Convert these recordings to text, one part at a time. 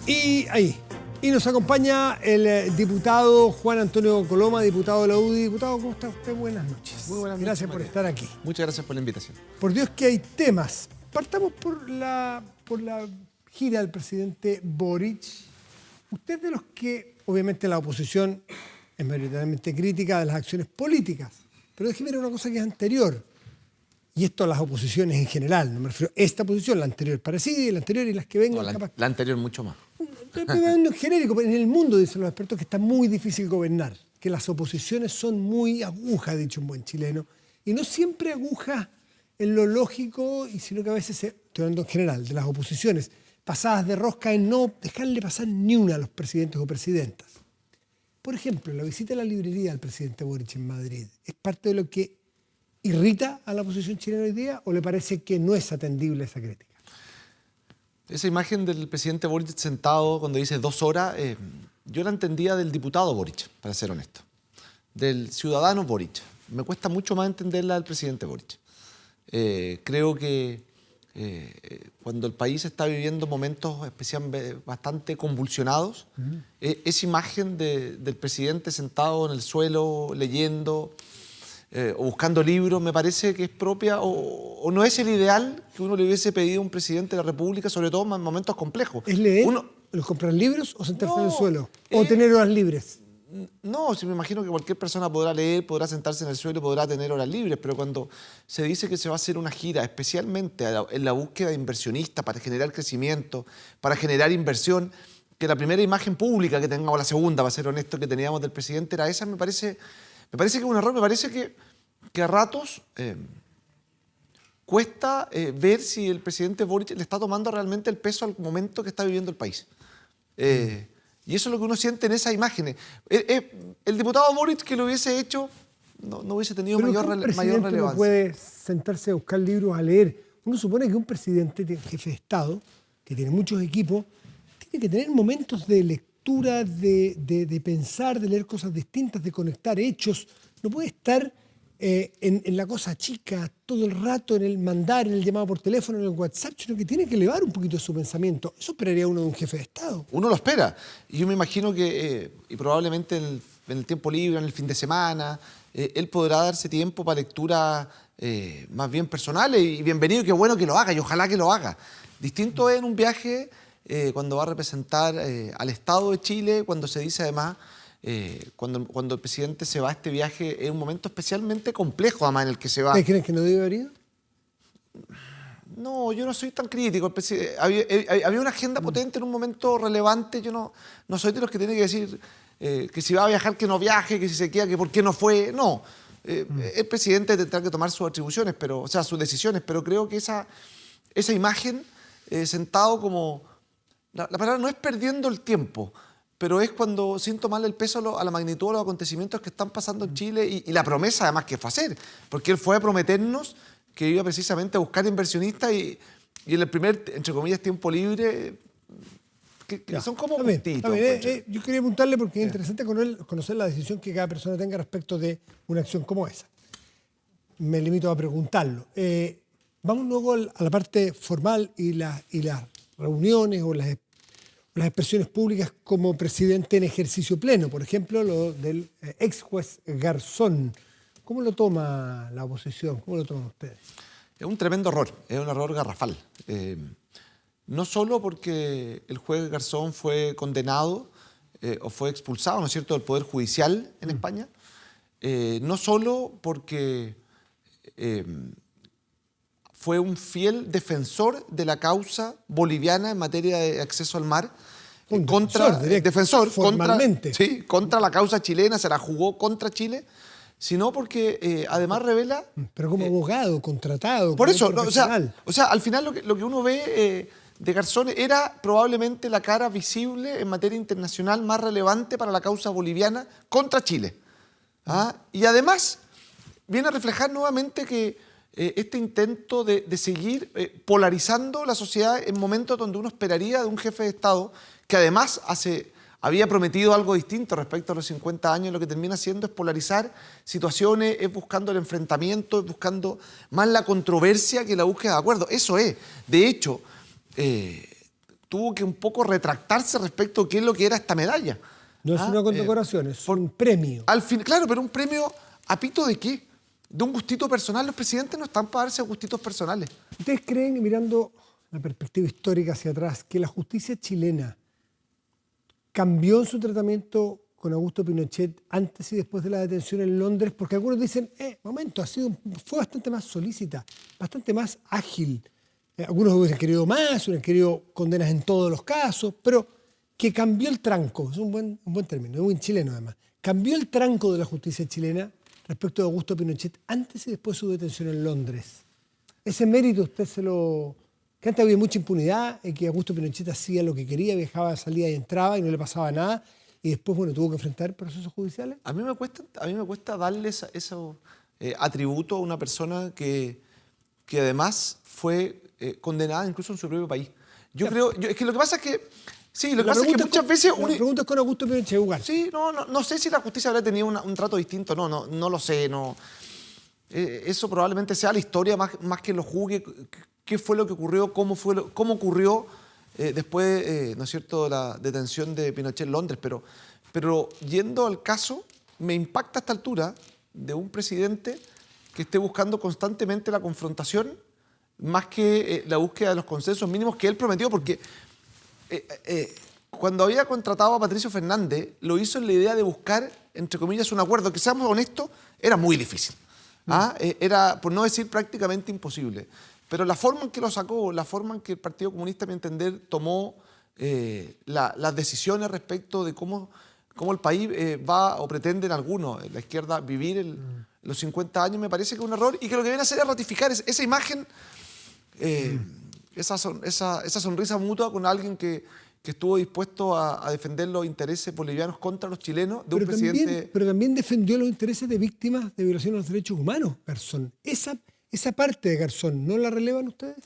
Y ahí. Y nos acompaña el diputado Juan Antonio Coloma, diputado de la UDI. Diputado, ¿cómo está usted? Buenas noches. Muy buenas noches. Gracias por estar aquí. Muchas gracias por la invitación. Por Dios que hay temas. Partamos por la gira del presidente Boric. Usted es de los que, obviamente, la oposición es mayoritariamente crítica de las acciones políticas. Pero déjeme ver una cosa que es anterior. Y esto a las oposiciones en general. No me refiero a esta posición, la anterior parecida y la anterior y las que vengan. No, la anterior mucho más. En genérico, en el mundo dicen los expertos que está muy difícil gobernar, que las oposiciones son muy agujas, dicho un buen chileno, y no siempre agujas en lo lógico, sino que a veces, estoy hablando en general, de las oposiciones, pasadas de rosca en no dejarle pasar ni una a los presidentes o presidentas. Por ejemplo, la visita a la librería del presidente Boric en Madrid, ¿es parte de lo que irrita a la oposición chilena hoy día o le parece que no es atendible esa crítica? Esa imagen del presidente Boric sentado cuando dice 2 horas, yo la entendía del diputado Boric, para ser honesto. Del ciudadano Boric. Me cuesta mucho más entenderla del presidente Boric. Creo que cuando el país está viviendo momentos especialmente bastante convulsionados, esa imagen del presidente sentado en el suelo leyendo o buscando libros, me parece que es propia o no es el ideal que uno le hubiese pedido a un presidente de la República, sobre todo en momentos complejos. ¿Es leer, comprar libros o sentarse en el suelo? ¿O tener horas libres? No, me imagino que cualquier persona podrá leer, podrá sentarse en el suelo y podrá tener horas libres, pero cuando se dice que se va a hacer una gira, especialmente en la búsqueda de inversionistas para generar crecimiento, para generar inversión, que la primera imagen pública que tengamos, o la segunda, para ser honesto, que teníamos del presidente era esa, me parece que es un error, me parece que a ratos cuesta ver si el presidente Boric le está tomando realmente el peso al momento que está viviendo el país. Y eso es lo que uno siente en esas imágenes. El diputado Boric que lo hubiese hecho no hubiese tenido mayor relevancia. No puede sentarse a buscar libros, a leer. Uno supone que un presidente, jefe de Estado, que tiene muchos equipos, tiene que tener momentos de lectura, de pensar, de leer cosas distintas, de conectar hechos. No puede estar en la cosa chica todo el rato, en el mandar, en el llamado por teléfono, en el WhatsApp, sino que tiene que elevar un poquito su pensamiento. Eso esperaría uno de un jefe de Estado. Uno lo espera. Y yo me imagino que, y probablemente en el tiempo libre, en el fin de semana, él podrá darse tiempo para lecturas más bien personales, y bienvenido, qué bueno que lo haga, y ojalá que lo haga. Distinto es en un viaje cuando va a representar al Estado de Chile, cuando se dice además, cuando el presidente se va a este viaje, es un momento especialmente complejo además en el que se va. ¿Crees que no debe haber ido? No, yo no soy tan crítico. Había una agenda potente en un momento relevante. Yo no soy de los que tiene que decir que si va a viajar, que no viaje, que si se queda, que por qué no fue. No. El presidente tendrá que tomar sus atribuciones, sus decisiones, pero creo que esa imagen, sentado como... La palabra no es perdiendo el tiempo, pero es cuando, sin tomarle el peso a la magnitud de los acontecimientos que están pasando en Chile y la promesa además que fue a hacer, porque él fue a prometernos que iba precisamente a buscar inversionistas y en el primer, entre comillas, tiempo libre, que son como gustitos. Yo quería preguntarle porque es interesante conocer la decisión que cada persona tenga respecto de una acción como esa. Me limito a preguntarlo. Vamos luego a la parte formal y las reuniones o las expresiones públicas como presidente en ejercicio pleno. Por ejemplo, lo del ex juez Garzón. ¿Cómo lo toma la oposición? ¿Cómo lo toman ustedes? Es un tremendo error, es un error garrafal. No solo porque el juez Garzón fue condenado o fue expulsado, ¿no es cierto?, del Poder Judicial en España. No solo porque fue un fiel defensor de la causa boliviana en materia de acceso al mar. Contra la causa chilena, se la jugó contra Chile, sino porque además revela... Pero como abogado, contratado, por eso, o sea, al final lo que uno ve de Garzón era probablemente la cara visible en materia internacional más relevante para la causa boliviana contra Chile. Y además viene a reflejar nuevamente que este intento de seguir polarizando la sociedad en momentos donde uno esperaría de un jefe de Estado que además había prometido algo distinto respecto a los 50 años, lo que termina haciendo es polarizar situaciones, es buscando el enfrentamiento, es buscando más la controversia que la búsqueda de acuerdo. Eso es. De hecho, tuvo que un poco retractarse respecto a qué es lo que era esta medalla. No es una condecoración, es un premio. Al fin, claro, pero un premio ¿a pito de qué? ¿De un gustito personal? Los presidentes no están para darse gustitos personales. ¿Ustedes creen, mirando la perspectiva histórica hacia atrás, que la justicia chilena cambió en su tratamiento con Augusto Pinochet antes y después de la detención en Londres? Porque algunos dicen, momento, fue bastante más solícita, bastante más ágil. Algunos hubiesen querido más, hubieran querido condenas en todos los casos, pero que cambió el tranco, es un buen término, es muy chileno además, cambió el tranco de la justicia chilena respecto de Augusto Pinochet antes y después de su detención en Londres. Ese mérito usted que antes había mucha impunidad, en que Augusto Pinochet hacía lo que quería, viajaba, salía y entraba y no le pasaba nada, y después, bueno, tuvo que enfrentar procesos judiciales. A mí me cuesta darle ese atributo a una persona que además fue condenada incluso en su propio país. Yo creo, es que lo que pasa es que, sí, lo que pasa es que muchas veces... La pregunta es con Augusto Pinochet igual. Sí, no sé si la justicia habría tenido un trato distinto, no lo sé, no. Eso probablemente sea la historia más que lo juzgue, qué fue lo que ocurrió, cómo ocurrió después, ¿no es cierto?, de la detención de Pinochet en Londres. Pero yendo al caso, me impacta a esta altura de un presidente que esté buscando constantemente la confrontación más que la búsqueda de los consensos mínimos que él prometió, porque cuando había contratado a Patricio Fernández, lo hizo en la idea de buscar, entre comillas, un acuerdo que, seamos honestos, era muy difícil. Era, por no decir prácticamente imposible. Pero la forma en que lo sacó, la forma en que el Partido Comunista, a mi entender, tomó las decisiones respecto de cómo el país va o pretenden algunos, la izquierda, vivir los 50 años, me parece que es un error y que lo que viene a hacer es ratificar esa imagen, esa sonrisa mutua con alguien que estuvo dispuesto a defender los intereses bolivianos contra los chilenos de un presidente... Pero también defendió los intereses de víctimas de violación de los derechos humanos, Garzón. Esa parte de Garzón, ¿no la relevan ustedes?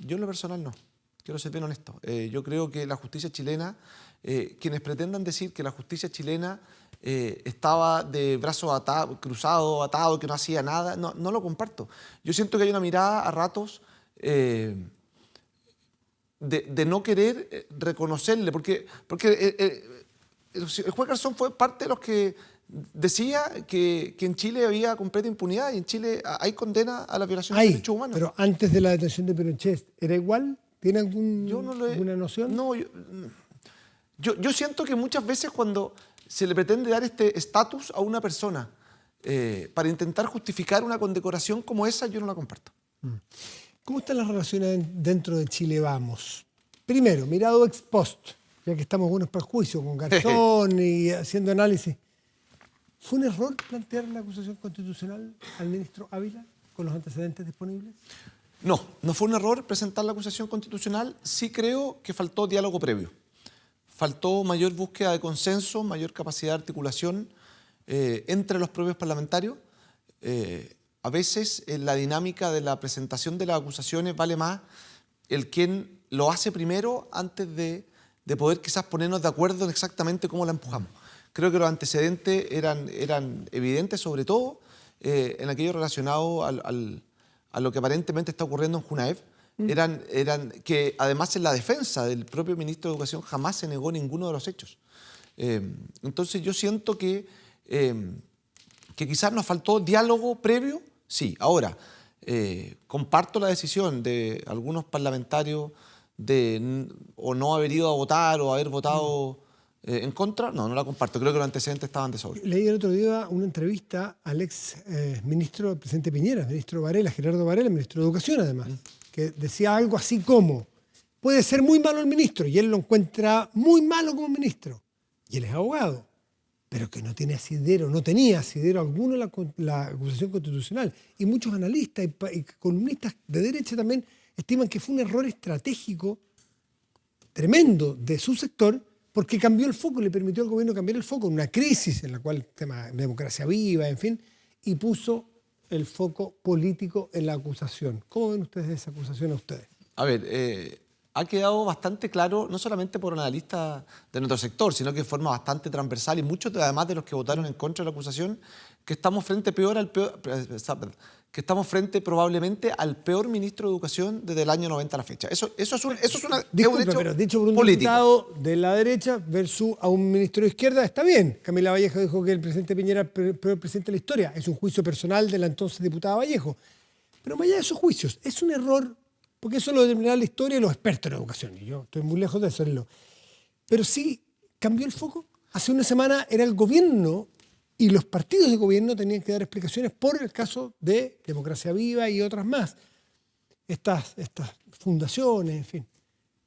Yo en lo personal no. Quiero ser bien honesto. Yo creo que la justicia chilena, quienes pretendan decir que la justicia chilena estaba de brazos cruzados, atado, que no hacía nada, no lo comparto. Yo siento que hay una mirada a ratos de no querer reconocerle, porque el juez Garzón fue parte de los que decía que en Chile había completa impunidad y en Chile hay condena a la violación de derechos humanos. Pero antes de la detención de Pinochet, ¿era igual? ¿Tiene alguna noción? No, yo siento que muchas veces cuando se le pretende dar este estatus a una persona para intentar justificar una condecoración como esa, yo no la comparto. ¿Cómo están las relaciones dentro de Chile Vamos? Primero, mirado ex post, ya que estamos buenos para el juicio, con Garzón y haciendo análisis. ¿Fue un error plantear la acusación constitucional al ministro Ávila con los antecedentes disponibles? No fue un error presentar la acusación constitucional. Sí creo que faltó diálogo previo. Faltó mayor búsqueda de consenso, mayor capacidad de articulación entre los propios parlamentarios. A veces en la dinámica de la presentación de las acusaciones vale más el quien lo hace primero antes de poder quizás ponernos de acuerdo en exactamente cómo la empujamos. Creo que los antecedentes eran evidentes, sobre todo en aquello relacionado a lo que aparentemente está ocurriendo en Junaev. Eran que además en la defensa del propio ministro de Educación jamás se negó ninguno de los hechos. Entonces yo siento que quizás nos faltó diálogo previo. Sí, ahora, comparto la decisión de algunos parlamentarios de o no haber ido a votar o haber votado en contra. No la comparto. Creo que los antecedentes estaban de sobra. Leí el otro día una entrevista al ex ministro del presidente Piñera, ministro Varela, Gerardo Varela, ministro de Educación además, que decía algo así como: puede ser muy malo el ministro, y él lo encuentra muy malo como ministro, y él es abogado, pero que no tenía asidero alguno la acusación constitucional. Y muchos analistas y columnistas de derecha también estiman que fue un error estratégico tremendo de su sector, porque cambió el foco, le permitió al gobierno cambiar el foco en una crisis en la cual el tema de democracia viva, en fin, y puso el foco político en la acusación. ¿Cómo ven ustedes esa acusación a ustedes? A ver, ha quedado bastante claro, no solamente por analistas de nuestro sector, sino que de forma bastante transversal, y muchos además de los que votaron en contra de la acusación, que estamos frente que estamos frente probablemente al peor ministro de Educación desde el año 90 a la fecha. Eso es un Disculpe, hecho pero dicho por un político. diputado de la derecha versus a un ministro de izquierda, está bien. Camila Vallejo dijo que el presidente Piñera es el peor presidente de la historia. Es un juicio personal de la entonces diputada Vallejo. Pero más allá de esos juicios, es un error, porque eso lo determinará la historia y los expertos en educación. Y yo estoy muy lejos de hacerlo. Pero sí cambió el foco. Hace una semana era el gobierno y los partidos de gobierno tenían que dar explicaciones por el caso de Democracia Viva y otras más. Estas fundaciones, en fin.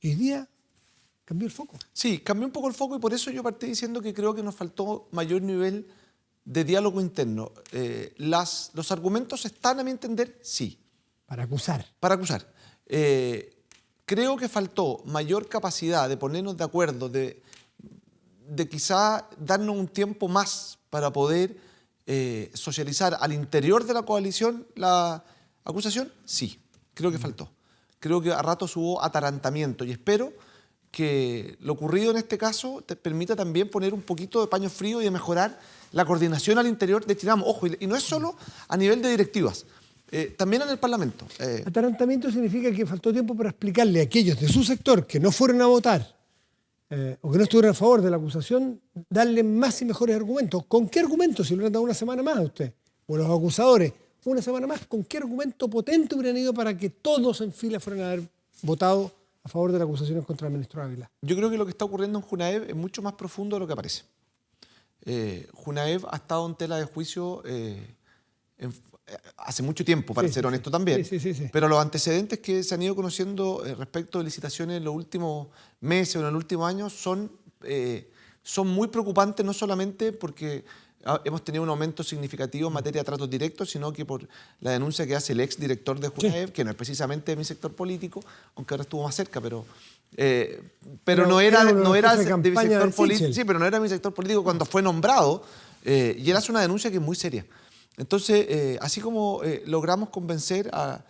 Y hoy día cambió el foco. Sí, cambió un poco el foco y por eso yo partí diciendo que creo que nos faltó mayor nivel de diálogo interno. Los argumentos están, a mi entender, sí. Para acusar. Para acusar. Creo que faltó mayor capacidad de ponernos de acuerdo, de quizá darnos un tiempo más para poder socializar al interior de la coalición la acusación. Sí, creo que faltó. Creo que a ratos hubo atarantamiento y espero que lo ocurrido en este caso te permita también poner un poquito de paño frío y de mejorar la coordinación al interior de Chinamo. Ojo, y no es solo a nivel de directivas, también en el Parlamento. Atarantamiento significa que faltó tiempo para explicarle a aquellos de su sector que no fueron a votar o que no estuvieron a favor de la acusación, darle más y mejores argumentos. ¿Con qué argumentos? Si le hubieran dado una semana más a usted, o los acusadores, una semana más, ¿con qué argumento potente hubieran ido para que todos en fila fueran a haber votado a favor de las acusaciones contra el ministro Ávila? Yo creo que lo que está ocurriendo en Junaev es mucho más profundo de lo que parece. Junaev ha estado en tela de juicio hace mucho tiempo, para ser honesto también. Sí. Pero los antecedentes que se han ido conociendo respecto de licitaciones en los últimos meses o en el último año son muy preocupantes, no solamente porque hemos tenido un aumento significativo en materia de tratos directos, sino que por la denuncia que hace el ex director de Junaev, que no es precisamente de mi sector político, aunque ahora estuvo más cerca, pero no era de mi sector político. Sí, pero no era mi sector político cuando fue nombrado, y él hace una denuncia que es muy seria. Entonces, así como logramos convencer a,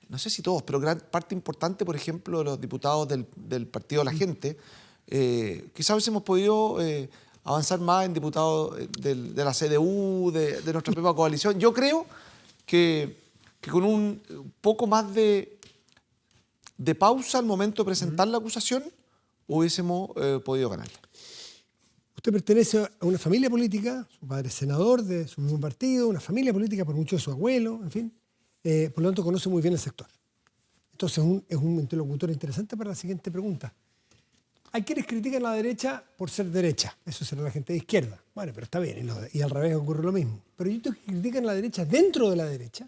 no sé si todos, pero gran parte importante, por ejemplo, de los diputados del Partido de la Gente, quizás hubiésemos podido avanzar más en diputados de la CDU, de nuestra propia coalición. Yo creo que con un poco más de pausa al momento de presentar la acusación, hubiésemos podido ganarla. Usted pertenece a una familia política, su padre es senador de su mismo partido, una familia política por mucho de su abuelo, en fin. Por lo tanto, conoce muy bien el sector. Entonces, es un interlocutor interesante para la siguiente pregunta. Hay quienes critican a la derecha por ser derecha. Eso será la gente de izquierda. Bueno, pero está bien, y al revés ocurre lo mismo. Pero hay otros que critican a la derecha dentro de la derecha,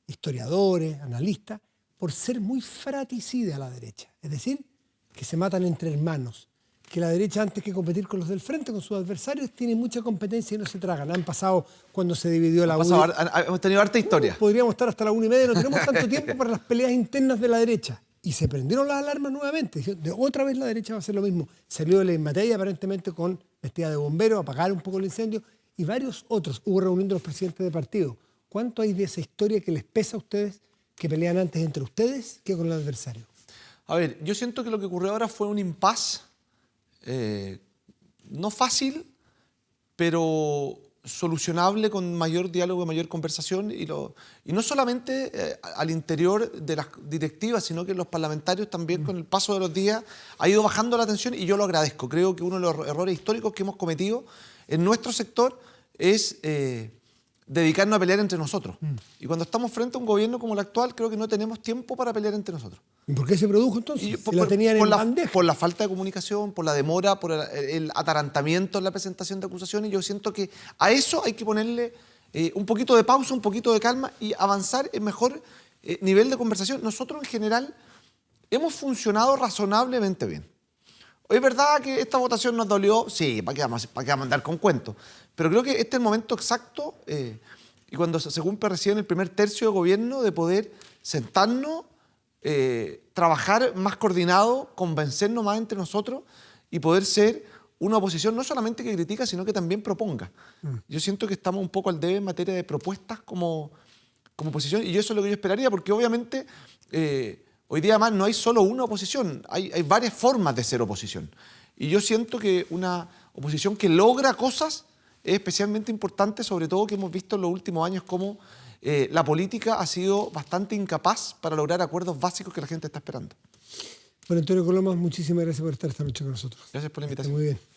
historiadores, analistas, por ser muy fratricida a la derecha. Es decir, que se matan entre hermanos. Que la derecha, antes que competir con los del frente, con sus adversarios, tiene mucha competencia y no se tragan. Han pasado cuando se dividió la UDI. Hemos tenido harta historia. Podríamos estar hasta la 1:30, no tenemos tanto tiempo para las peleas internas de la derecha. Y se prendieron las alarmas nuevamente. Otra vez la derecha va a hacer lo mismo. Salió de la Inmateia aparentemente con vestida de bombero, a apagar un poco el incendio, y varios otros. Hubo reunión de los presidentes de partido. ¿Cuánto hay de esa historia que les pesa a ustedes, que pelean antes entre ustedes que con el adversario? A ver, yo siento que lo que ocurrió ahora fue un impasse. No fácil, pero solucionable con mayor diálogo, mayor conversación y no solamente al interior de las directivas, sino que los parlamentarios también con el paso de los días ha ido bajando la tensión y yo lo agradezco. Creo que uno de los errores históricos que hemos cometido en nuestro sector es dedicarnos a pelear entre nosotros. Y cuando estamos frente a un gobierno como el actual, creo que no tenemos tiempo para pelear entre nosotros. ¿Y por qué se produjo entonces? ¿La tenían en bandeja? Por la falta de comunicación, por la demora, por el atarantamiento en la presentación de acusaciones. Yo siento que a eso hay que ponerle un poquito de pausa, un poquito de calma y avanzar en mejor nivel de conversación. Nosotros en general hemos funcionado razonablemente bien. ¿Es verdad que esta votación nos dolió? Sí, ¿para qué vamos a andar con cuentos? Pero creo que este es el momento exacto y cuando se cumple recién el primer tercio de gobierno de poder sentarnos, trabajar más coordinado, convencernos más entre nosotros y poder ser una oposición no solamente que critica, sino que también proponga. Yo siento que estamos un poco al debe en materia de propuestas como oposición y eso es lo que yo esperaría, porque obviamente hoy día además no hay solo una oposición, hay varias formas de ser oposición. Y yo siento que una oposición que logra cosas es especialmente importante, sobre todo que hemos visto en los últimos años cómo la política ha sido bastante incapaz para lograr acuerdos básicos que la gente está esperando. Bueno, Antonio Colomas, muchísimas gracias por estar esta noche con nosotros. Gracias por la Está invitación. muy bien.